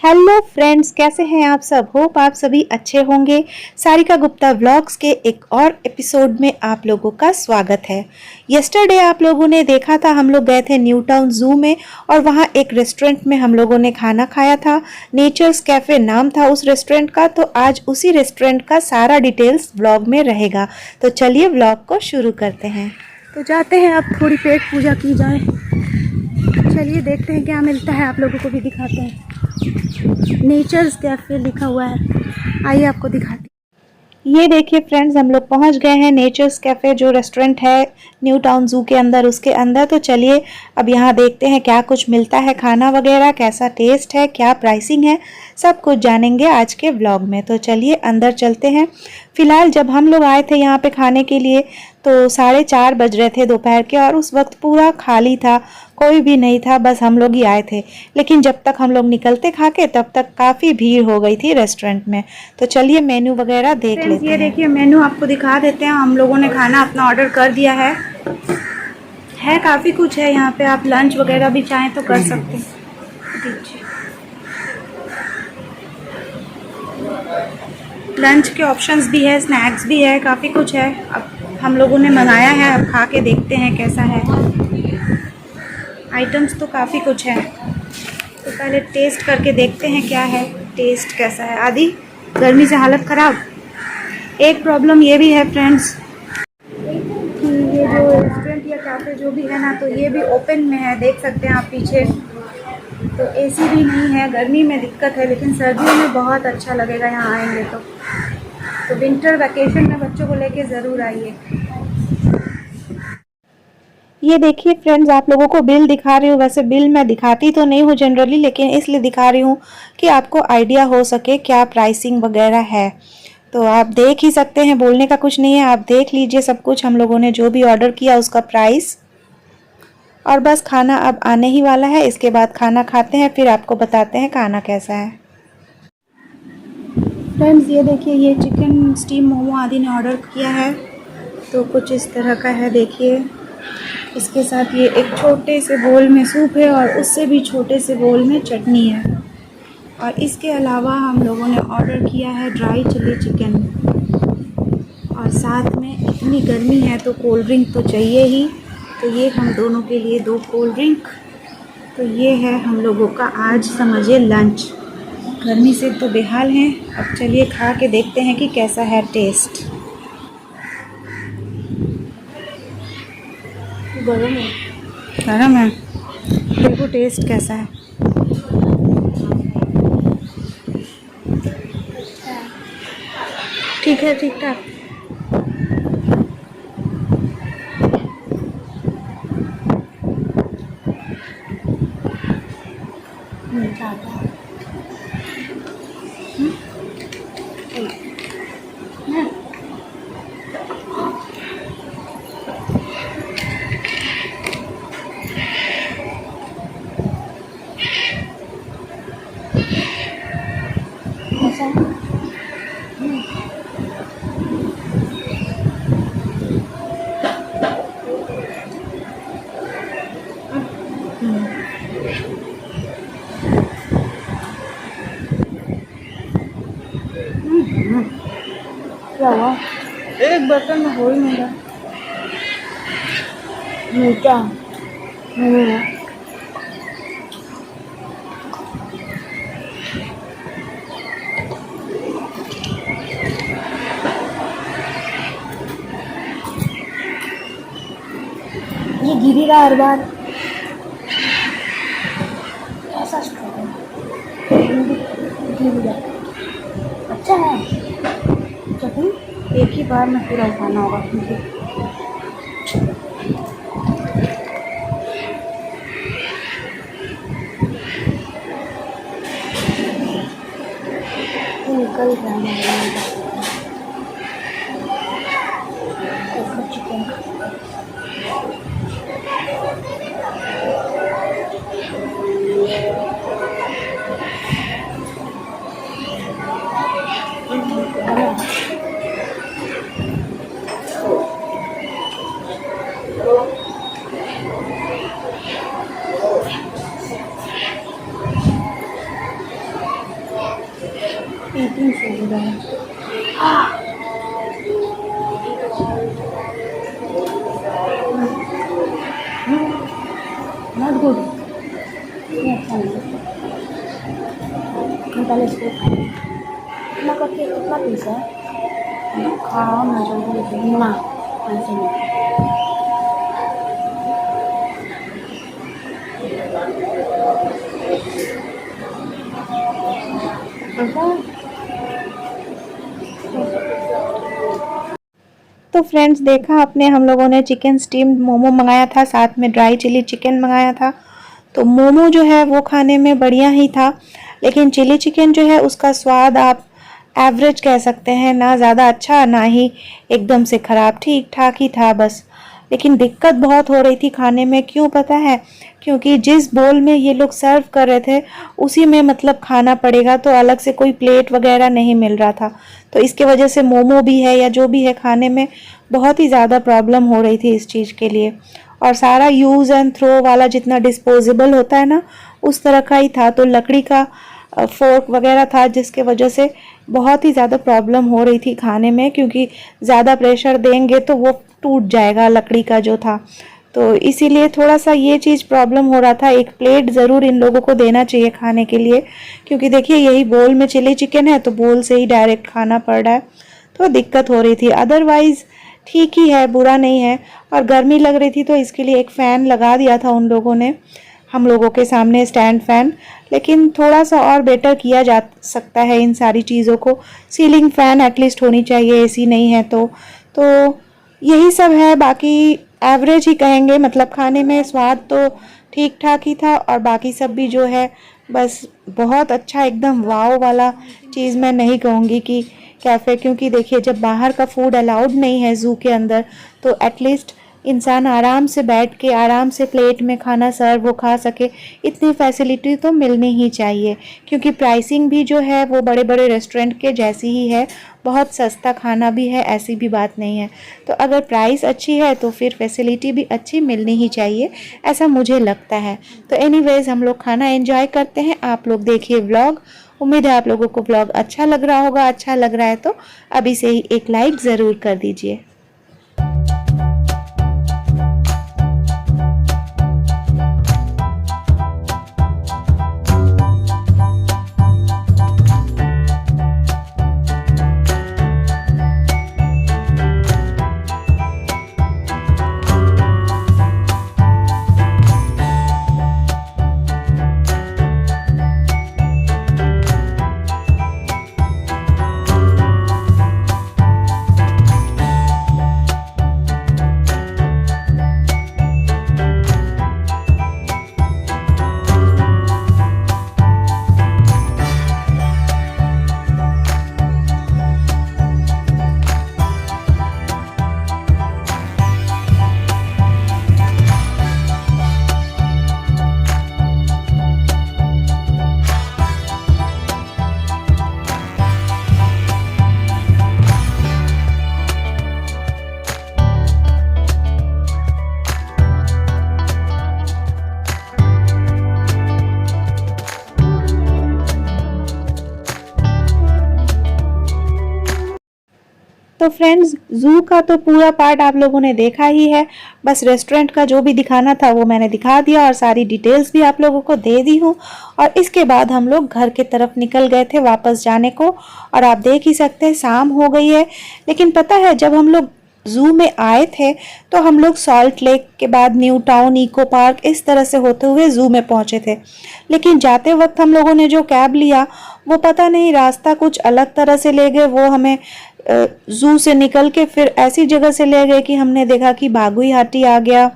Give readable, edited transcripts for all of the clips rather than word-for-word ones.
Hello friends, कैसे हैं आप सब। होप आप सभी अच्छे होंगे। सारिका गुप्ता व्लॉग्स के एक और एपिसोड में आप लोगों का स्वागत है। यस्टरडे आप लोगों ने देखा था, हम लोग गए थे न्यू टाउन जू में और वहाँ एक रेस्टोरेंट में हम लोगों ने खाना खाया था। नेचर्स कैफ़े नाम था उस रेस्टोरेंट का। तो आज उसी रेस्टोरेंट का सारा डिटेल्स व्लॉग में रहेगा। तो चलिए व्लॉग को शुरू करते हैं। तो जाते हैं, अब थोड़ी पेट पूजा की जाए। चलिए देखते हैं क्या मिलता है, आप लोगों को भी दिखाते हैं। नेचर्स कैफे लिखा हुआ है, आइए आपको दिखाती। ये देखिए फ्रेंड्स, हम लोग पहुंच गए हैं नेचर्स कैफे, जो रेस्टोरेंट है न्यू टाउन जू के अंदर, उसके अंदर। तो चलिए अब यहाँ देखते हैं क्या कुछ मिलता है, खाना वगैरह कैसा टेस्ट है, क्या प्राइसिंग है, सब कुछ जानेंगे आज के व्लॉग में। तो चलिए अंदर चलते हैं। फिलहाल जब हम लोग आए थे यहाँ पे खाने के लिए तो 4:30 बज रहे थे दोपहर के, और उस वक्त पूरा खाली था, कोई भी नहीं था, बस हम लोग ही आए थे। लेकिन जब तक हम लोग निकलते खा के तब तक काफ़ी भीड़ हो गई थी रेस्टोरेंट में। तो चलिए मेन्यू वगैरह देख लेते हैं। ये देखिए मेन्यू आपको दिखा देते हैं। हम लोगों ने खाना अपना ऑर्डर कर दिया है काफ़ी कुछ है यहाँ पे। आप लंच वगैरह भी चाहें तो कर सकते हैं। लंच के ऑप्शंस भी है, स्नैक्स भी है, काफ़ी कुछ है। अब हम लोगों ने मंगाया है, अब खा के देखते हैं कैसा है। आइटम्स तो काफ़ी कुछ है, तो पहले टेस्ट करके देखते हैं क्या है, टेस्ट कैसा है। आदि गर्मी से हालत ख़राब। एक प्रॉब्लम ये भी है फ्रेंड्स कि ये जो रेस्टोरेंट या कैफ़े जो भी है ना, तो ये भी ओपन में है, देख सकते हैं आप पीछे। तो एसी भी नहीं है, गर्मी में दिक्कत है, लेकिन सर्दियों में बहुत अच्छा लगेगा यहाँ आएंगे तो विंटर वैकेशन में बच्चों को लेके ज़रूर आइए। ये देखिए फ्रेंड्स, आप लोगों को बिल दिखा रही हूँ। वैसे बिल मैं दिखाती तो नहीं हूँ जनरली, लेकिन इसलिए दिखा रही हूँ कि आपको आइडिया हो सके क्या प्राइसिंग वगैरह है। तो आप देख ही सकते हैं, बोलने का कुछ नहीं है, आप देख लीजिए सब कुछ। हम लोगों ने जो भी ऑर्डर किया उसका प्राइस, और बस खाना अब आने ही वाला है। इसके बाद खाना खाते हैं, फिर आपको बताते हैं खाना कैसा है। फ्रेंड्स ये देखिए, ये चिकन स्टीम मोमो आदि ने ऑर्डर किया है, तो कुछ इस तरह का है। देखिए इसके साथ ये एक छोटे से बोल में सूप है, और उससे भी छोटे से बोल में चटनी है। और इसके अलावा हम लोगों ने ऑर्डर किया है ड्राई चिली चिकन, और साथ में इतनी गर्मी है तो कोल्ड ड्रिंक तो चाहिए ही। तो ये हम दोनों के लिए 2 कोल्ड ड्रिंक। तो ये है हम लोगों का आज समझिए लंच। गर्मी से तो बेहाल हैं। अब चलिए खा के देखते हैं कि कैसा है टेस्ट। गरम है, देखो टेस्ट कैसा है। ठीक है, ठीक ठाक। क्या हुआ, एक बर्तन में हो ही नहीं रहा। मीठा नहीं है। ये गिरी रहा हर बार, ऐसा गिर गया। अच्छा है चटनी, एक ही बार में पूरा उठाना होगा मुझे। निकल रहा है chicken. eating soda. Not good. ये अच्छा नहीं है। मैं पहले इसको खाऊँ। कितना करके कितना पीस है? खाओ ना जल्दी जल्दी ना ऐसे नहीं। तो फ्रेंड्स देखा आपने, हम लोगों ने चिकन स्टीम्ड मोमो मंगाया था, साथ में ड्राई चिली चिकन मंगाया था। तो मोमो जो है वो खाने में बढ़िया ही था, लेकिन चिली चिकन जो है उसका स्वाद आप एवरेज कह सकते हैं, ना ज़्यादा अच्छा ना ही एकदम से ख़राब, ठीक ठाक ही था बस। लेकिन दिक्कत बहुत हो रही थी खाने में, क्यों पता है? क्योंकि जिस बोल में ये लोग सर्व कर रहे थे उसी में मतलब खाना पड़ेगा, तो अलग से कोई प्लेट वगैरह नहीं मिल रहा था। तो इसके वजह से मोमो भी है या जो भी है खाने में बहुत ही ज़्यादा प्रॉब्लम हो रही थी इस चीज़ के लिए। और सारा यूज़ एंड थ्रो वाला जितना डिस्पोजेबल होता है ना, उस तरह का ही था। तो लकड़ी का फोर्क वगैरह था, जिसके वजह से बहुत ही ज़्यादा प्रॉब्लम हो रही थी खाने में, क्योंकि ज़्यादा प्रेशर देंगे तो वो टूट जाएगा लकड़ी का जो था। तो इसीलिए थोड़ा सा ये चीज़ प्रॉब्लम हो रहा था। एक प्लेट ज़रूर इन लोगों को देना चाहिए खाने के लिए, क्योंकि देखिए यही बोल में चिली चिकन है तो बोल से ही डायरेक्ट खाना पड़ रहा है, तो दिक्कत हो रही थी। अदरवाइज़ ठीक ही है, बुरा नहीं है। और गर्मी लग रही थी तो इसके लिए एक फ़ैन लगा दिया था उन लोगों ने हम लोगों के सामने, स्टैंड फ़ैन। लेकिन थोड़ा सा और बेटर किया जा सकता है इन सारी चीज़ों को। सीलिंग फ़ैन एटलीस्ट होनी चाहिए, एसी नहीं है तो यही सब है। बाकी एवरेज ही कहेंगे, मतलब खाने में स्वाद तो ठीक ठाक ही था, और बाकी सब भी जो है बस बहुत अच्छा, एकदम वाव वाला चीज़ मैं नहीं कहूँगी कि कैफ़े, क्योंकि देखिए जब बाहर का फूड अलाउड नहीं है ज़ू के अंदर, तो एटलीस्ट इंसान आराम से बैठ के आराम से प्लेट में खाना सर्व वो खा सके, इतनी फैसिलिटी तो मिलनी ही चाहिए। क्योंकि प्राइसिंग भी जो है वो बड़े बड़े रेस्टोरेंट के जैसी ही है, बहुत सस्ता खाना भी है, ऐसी भी बात नहीं है। तो अगर प्राइस अच्छी है तो फिर फैसिलिटी भी अच्छी मिलनी ही चाहिए, ऐसा मुझे लगता है। तो एनीवेज हम लोग खाना एंजॉय करते हैं, आप लोग देखिए व्लॉग। उम्मीद है आप लोगों को व्लॉग अच्छा लग रहा होगा। अच्छा लग रहा है तो अभी से ही एक लाइक ज़रूर कर दीजिए। तो फ्रेंड्स ज़ू का तो पूरा पार्ट आप लोगों ने देखा ही है, बस रेस्टोरेंट का जो भी दिखाना था वो मैंने दिखा दिया और सारी डिटेल्स भी आप लोगों को दे दी हूँ। और इसके बाद हम लोग घर के तरफ निकल गए थे वापस जाने को, और आप देख ही सकते हैं शाम हो गई है। लेकिन पता है जब हम लोग ज़ू में आए थे तो हम लोग सॉल्ट लेक के बाद न्यू टाउन, इको पार्क, इस तरह से होते हुए ज़ू में पहुँचे थे। लेकिन जाते वक्त हम लोगों ने जो कैब लिया वो पता नहीं रास्ता कुछ अलग तरह से ले गए। वो हमें ज़ू से निकल के फिर ऐसी जगह से ले गए कि हमने देखा कि बागुई हाटी आ गया,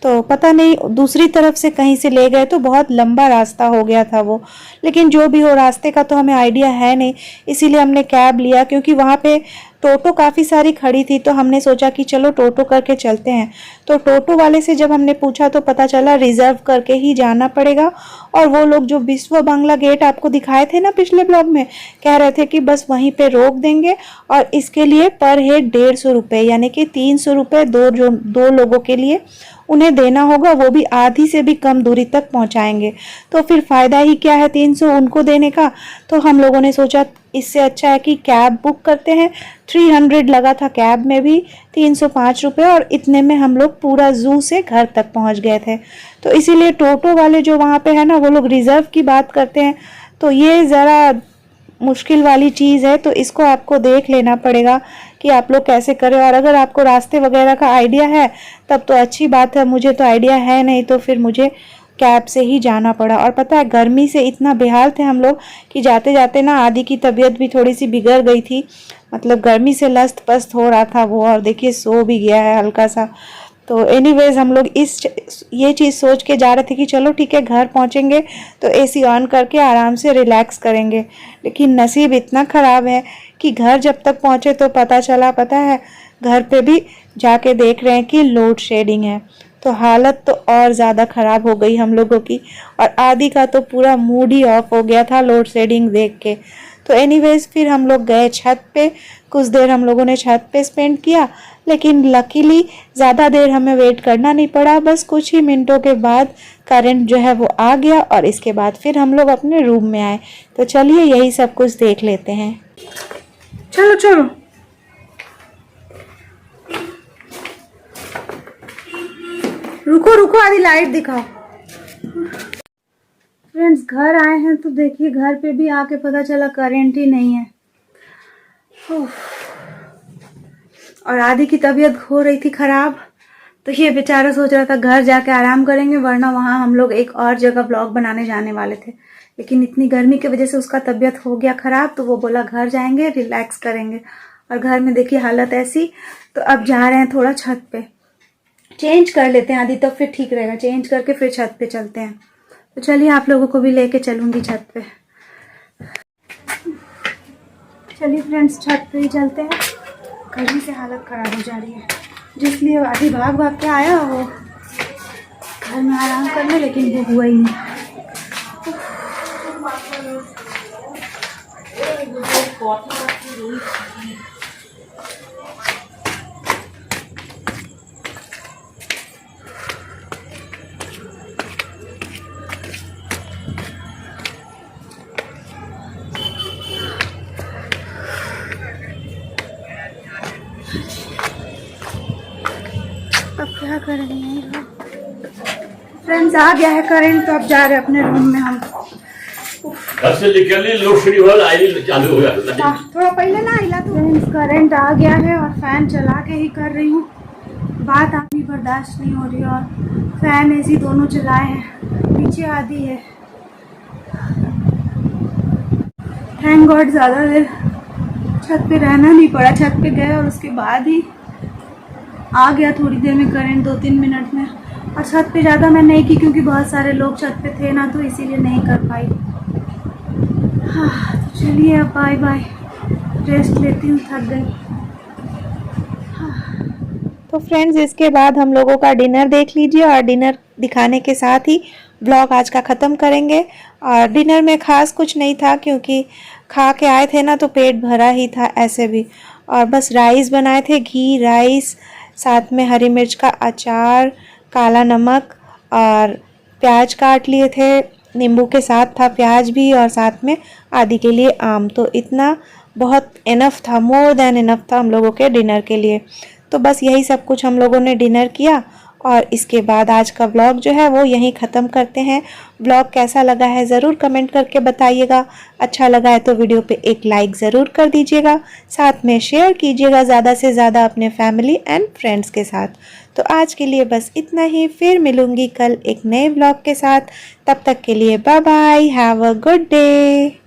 तो पता नहीं दूसरी तरफ से कहीं से ले गए, तो बहुत लंबा रास्ता हो गया था वो। लेकिन जो भी हो, रास्ते का तो हमें आइडिया है नहीं, इसीलिए हमने कैब लिया। क्योंकि वहाँ पे टोटो काफ़ी सारी खड़ी थी तो हमने सोचा कि चलो टोटो करके चलते हैं। तो टोटो वाले से जब हमने पूछा तो पता चला रिज़र्व करके ही जाना पड़ेगा। और वो लोग जो विश्व बांग्ला गेट आपको दिखाए थे ना पिछले ब्लॉग में, कह रहे थे कि बस वहीं पे रोक देंगे और इसके लिए पर हेड 150 रुपये, यानी कि 300 रुपये दो लोगों के लिए उन्हें देना होगा, वो भी आधी से भी कम दूरी तक पहुंचाएंगे। तो फिर फ़ायदा ही क्या है 300 उनको देने का। तो हम लोगों ने सोचा इससे अच्छा है कि कैब बुक करते हैं। 300 लगा था कैब में भी, 305 रुपये, और इतने में हम लोग पूरा ज़ू से घर तक पहुंच गए थे। तो इसीलिए टोटो वाले जो वहाँ पे है ना, वो लोग रिज़र्व की बात करते हैं, तो ये ज़रा मुश्किल वाली चीज़ है। तो इसको आपको देख लेना पड़ेगा कि आप लोग कैसे करें। और अगर आपको रास्ते वगैरह का आइडिया है तब तो अच्छी बात है, मुझे तो आइडिया है नहीं, तो फिर मुझे कैब से ही जाना पड़ा। और पता है गर्मी से इतना बेहाल थे हम लोग कि जाते जाते ना आदि की तबीयत भी थोड़ी सी बिगड़ गई थी, मतलब गर्मी से लस्त पस्त हो रहा था वो, और देखिए सो भी गया है हल्का सा। तो एनीवेज हम लोग ये चीज़ सोच के जा रहे थे कि चलो ठीक है घर पहुंचेंगे तो एसी ऑन करके आराम से रिलैक्स करेंगे। लेकिन नसीब इतना ख़राब है कि घर जब तक पहुंचे तो पता चला, पता है घर पे भी जाके देख रहे हैं कि लोड शेडिंग है। तो हालत तो और ज़्यादा ख़राब हो गई हम लोगों की, और आदि का तो पूरा मूड ही ऑफ हो गया था लोड शेडिंग देख के। तो एनीवेज फिर हम लोग गए छत पे, कुछ देर हम लोगों ने छत पे स्पेंड किया, लेकिन लकीली ज़्यादा देर हमें वेट करना नहीं पड़ा। बस कुछ ही मिनटों के बाद करंट जो है वो आ गया, और इसके बाद फिर हम लोग अपने रूम में आए। तो चलिए यही सब कुछ देख लेते हैं। चलो चलो, रुको रुको, आदि लाइट दिखाओ। फ्रेंड्स घर आए हैं तो देखिए घर पे भी आके पता चला करंट ही नहीं है। और आदि की तबीयत हो रही थी खराब, तो ये बेचारा सोच रहा था घर जाके आराम करेंगे, वरना वहाँ हम लोग एक और जगह ब्लॉग बनाने जाने वाले थे। लेकिन इतनी गर्मी की वजह से उसका तबीयत हो गया खराब, तो वो बोला घर जाएंगे रिलैक्स करेंगे। और घर में देखिए हालत ऐसी। तो अब जा रहे हैं थोड़ा छत पे, चेंज कर लेते हैं आदि, तब फिर ठीक रहेगा। चेंज करके फिर छत पे चलते हैं। तो चलिए आप लोगों को भी लेके चलूंगी छत पे। चलिए फ्रेंड्स छत पे ही चलते हैं, गर्मी से हालत ख़राब हो जा रही है, जिसलिए आदि भाग भाग के आया वो घर में आराम करने, लेकिन वो हुआ ही नहीं। अब क्या करेंगे फ्रेंड्स, आ गया है करंट, तो अब जा रहे हैं अपने रूम में हम। घर से निकलने लोड शेडिंग वाला आई चालू हो गया। थोड़ा पहले ना हिला तो। फ्रेंड्स करंट आ गया है और फैन चला के ही कर रही हूँ, बात आदमी बर्दाश्त नहीं हो रही, और फैन एसी दोनों चलाए हैं। नीचे आदि है, थैंक गॉड ज़्यादा देर छत पे रहना नहीं पड़ा। छत पे गए और उसके बाद ही आ गया थोड़ी देर में करंट, 2-3 मिनट में। और छत पे ज़्यादा मैं नहीं की क्योंकि बहुत सारे लोग छत पे थे ना, तो इसीलिए नहीं कर पाई। हाँ तो चलिए अब बाय बाय, रेस्ट लेती हूँ, थक गई। तो फ्रेंड्स इसके बाद हम लोगों का डिनर देख लीजिए, और डिनर दिखाने के साथ ही ब्लॉग आज का ख़त्म करेंगे। और डिनर में ख़ास कुछ नहीं था क्योंकि खा के आए थे ना, तो पेट भरा ही था ऐसे भी। और बस राइस बनाए थे, घी राइस, साथ में हरी मिर्च का अचार, काला नमक, और प्याज काट लिए थे, नींबू के साथ था प्याज भी, और साथ में आदि के लिए आम। तो इतना बहुत इनफ था, मोर देन इनफ था हम लोगों के डिनर के लिए। तो बस यही सब कुछ हम लोगों ने डिनर किया, और इसके बाद आज का व्लॉग जो है वो यहीं ख़त्म करते हैं। व्लॉग कैसा लगा है ज़रूर कमेंट करके बताइएगा। अच्छा लगा है तो वीडियो पे एक लाइक ज़रूर कर दीजिएगा, साथ में शेयर कीजिएगा ज़्यादा से ज़्यादा अपने फैमिली एंड फ्रेंड्स के साथ। तो आज के लिए बस इतना ही, फिर मिलूँगी कल एक नए व्लॉग के साथ। तब तक के लिए bye bye, have a good day.